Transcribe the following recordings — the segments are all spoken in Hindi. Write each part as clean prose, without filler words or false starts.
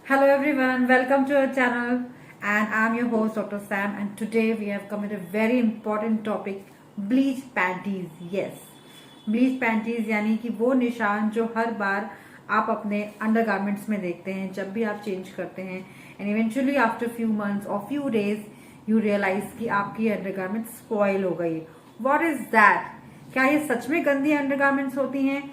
Hello everyone, welcome to our channel and I'm your host Dr. Sam and today we have come with a very important topic bleach panties. Yes, bleach panties यानी कि वो निशान जो हर बार आप अपने अंडरगारमेंट्स में देखते हैं जब भी आप चेंज करते हैं and eventually after few months और फ्यू डेज यू रियलाइज कि आपकी अंडरगारमेंट स्पॉइल हो गई. What is that? क्या ये सच में गंदी अंडरगारमेंट्स होती हैं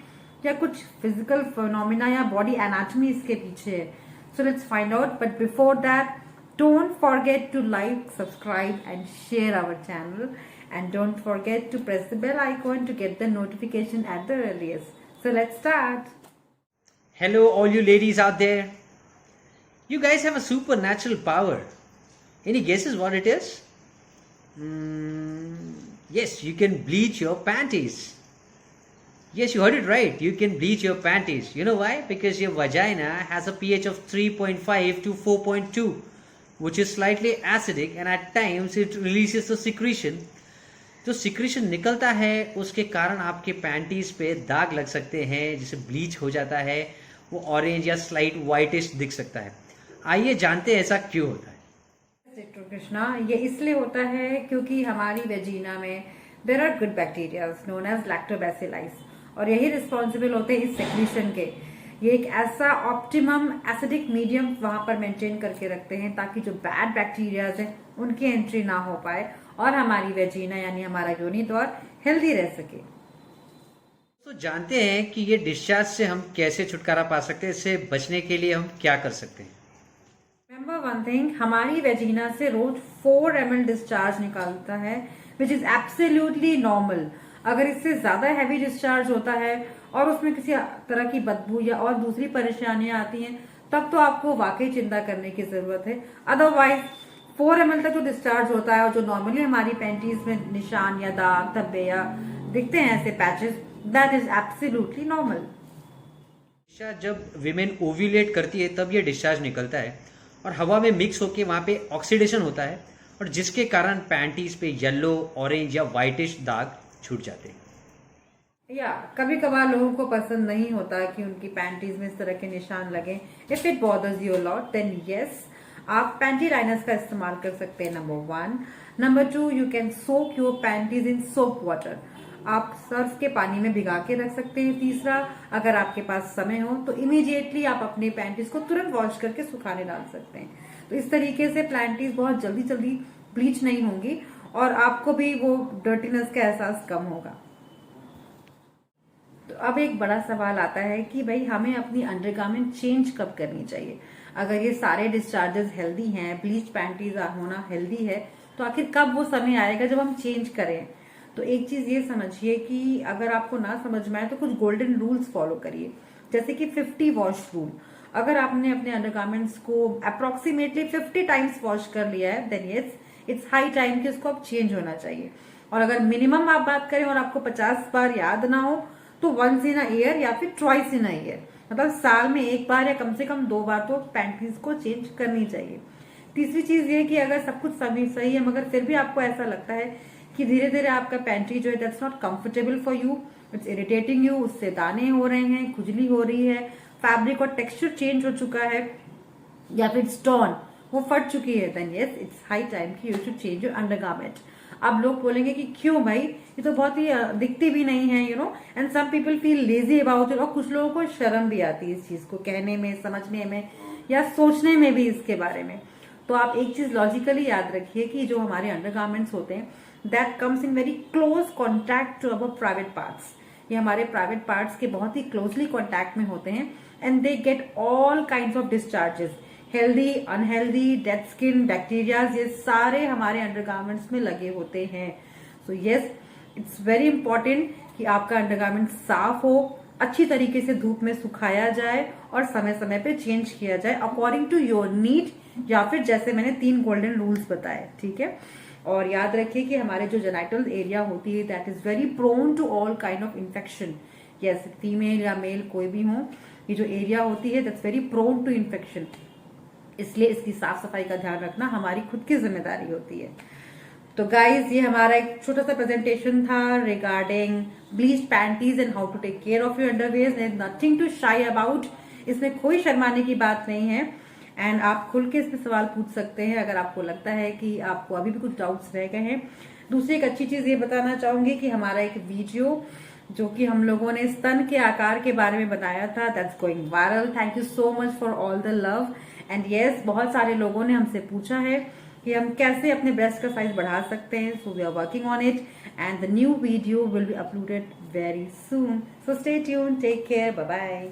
या कुछ फिजिकल फिनोमिना या बॉडी एनाटॉमी इसके पीछे है? So let's find out. But before that, don't forget to like, subscribe and share our channel. And don't forget to press the bell icon to get the notification at the earliest. So let's start. Hello, all you ladies out there. You guys have a supernatural power. Any guesses what it is? Yes, you can bleach your panties. Yes, you heard it right. You can bleach your panties. You know why? Because your vagina has a pH of 3.5 to 4.2, which is slightly acidic and at times it releases the secretion. जो सिक्रीशन निकलता है उसके कारण आपके पैंटीज पे दाग लग सकते हैं जिसे ब्लीच हो जाता है. वो ऑरेंज या स्लाइट व्हाइटिश दिख सकता है. आइए जानते हैं ऐसा क्यों होता है. डॉक्टर कृष्णा, ये इसलिए होता है क्योंकि हमारी वेजिना में there are good bacterias known as lactobacilli और यही रिस्पॉन्सिबल होते हैं इस सेक्रीशन के. ये एक ऐसा ऑप्टिमम एसिडिक मीडियम वहां पर मेंटेन करके रखते हैं ताकि जो बैड बैक्टीरियाज हैं उनकी एंट्री ना हो पाए और हमारी वेजिना यानी हमारा योनि द्वार हेल्दी रह सके. तो जानते हैं कि ये डिस्चार्ज से हम कैसे छुटकारा पा सकते हैं. इससे बचने के लिए हम क्या कर सकते हैं. रिमेंबर वन थिंग, हमारी वेजिना से रोज 4 ml डिस्चार्ज निकालता है विच इज एब्सोल्युटली नॉर्मल. अगर इससे ज्यादा हैवी डिस्चार्ज होता है और उसमें किसी तरह की बदबू या और दूसरी परेशानियां आती हैं तब तो आपको वाकई चिंता करने की जरूरत है. अदरवाइज 4 ml तक जो डिस्चार्ज होता है और जो नॉर्मली हमारी पैंटीज में निशान या दाग धब्बे या दिखते हैं ऐसे patches, that is absolutely normal. जब विमेन ओव्यूलेट करती है तब ये डिस्चार्ज निकलता है और हवा में मिक्स होके वहां पे ऑक्सीडेशन होता है और जिसके कारण पैंटीज पे येलो, ऑरेंज या व्हाइटिश दाग छूट जाते हैं. या कभी कभार लोगों को पसंद नहीं होता कि उनकी पैंटीज में इस तरह के निशान लगे. If it bothers you lot then yes, आप पैंटी लाइनर्स का इस्तेमाल कर सकते हैं. Number 1. Number 2, you can soak your panties in soap water. आप सर्फ के पानी में भिगा के रख सकते हैं. तीसरा, अगर आपके पास समय हो तो इमीडिएटली आप अपने पैंटीज को तुरंत वॉश करके सुखाने डाल सकते हैं. तो इस तरीके से पैंटीज बहुत जल्दी जल्दी ब्लीच नहीं होंगी और आपको भी वो डर्टीनेस का एहसास कम होगा. तो अब एक बड़ा सवाल आता है कि भाई हमें अपनी अंडरगारमेंट चेंज कब करनी चाहिए. अगर ये सारे डिस्चार्जेस हेल्दी हैं, ब्लीच पैंटीज होना हेल्दी है, तो आखिर कब वो समय आएगा जब हम चेंज करें. तो एक चीज ये समझिए कि अगर आपको ना समझ में आए तो कुछ गोल्डन रूल्स फॉलो करिए. जैसे कि 50 वॉश रूल. अगर आपने अपने अंडरगारमेंट्स को अप्रोक्सीमेटली 50 टाइम्स वॉश कर लिया है then yes it's high time कि उसको अब चेंज होना चाहिए. और अगर मिनिमम आप बात करें और आपको 50 बार याद ना हो तो वंस इन अ ईयर या फिर ट्वाइस इन अ ईयर, मतलब साल में एक बार या कम से कम 2 बार तो पैंटीज को चेंज करनी चाहिए. तीसरी चीज ये कि अगर सब कुछ सही है मगर फिर भी आपको ऐसा लगता है कि धीरे धीरे आपका पैंटी जो है that's not comfortable for you, it's irritating you, उससे दाने हो रहे हैं, खुजली हो रही है, फैब्रिक और टेक्सचर चेंज हो चुका है या फिर स्टोन वो फट चुकी है, then yes it's high time कि you should change your undergarment. अब लोग बोलेंगे कि क्यों भाई, ये तो बहुत ही दिखती भी नहीं है you know, and some people feel lazy about it. और कुछ लोगों को शर्म भी आती है इस चीज को कहने में, समझने में या सोचने में भी इसके बारे में. तो आप एक चीज लॉजिकली याद रखिए कि जो हमारे अंडरगारमेंट्स होते हैं that comes in very close contact to our private parts. ये हमारे प्राइवेट पार्ट्स के बहुत ही क्लोजली कॉन्टैक्ट में होते हैं and they get all kind of discharges, healthy, unhealthy, dead skin, bacterias, ये सारे हमारे अंडरगारमेंट्स में लगे होते हैं. So yes, it's very important कि आपका अंडरगारमेंट साफ हो, अच्छी तरीके से धूप में सुखाया जाए और समय समय पे चेंज किया जाए अकॉर्डिंग टू योर नीड या फिर जैसे मैंने 3 गोल्डन रूल्स बताए. ठीक है. और याद रखिए कि हमारे जो जेनाइटल एरिया होती है that is very prone to all kind of infection. Yes, female या मेल कोई भी हो, ये जो एरिया होती है that's very prone to infection. इसलिए इसकी साफ सफाई का ध्यान रखना हमारी खुद की जिम्मेदारी होती है. तो गाइज, ये हमारा एक छोटा सा प्रेजेंटेशन था regarding bleach panties and how to take care of your underwear. Nothing to shy about. इसमें कोई शर्माने की बात नहीं है. एंड आप खुल के इसमें सवाल पूछ सकते हैं अगर आपको लगता है कि आपको अभी भी कुछ डाउट्स रह गए हैं। दूसरी एक अच्छी चीज ये बताना चाहूंगी कि हमारा एक वीडियो जो कि हम लोगों ने स्तन के आकार के बारे में बनाया था, that's going viral. Thank you so much for all the love and yes, बहुत सारे लोगों ने हमसे पूछा है कि हम कैसे अपने ब्रेस्ट का साइज बढ़ा सकते हैं। So we are working on it and the new video will be uploaded very soon. So stay tune, take care, bye bye.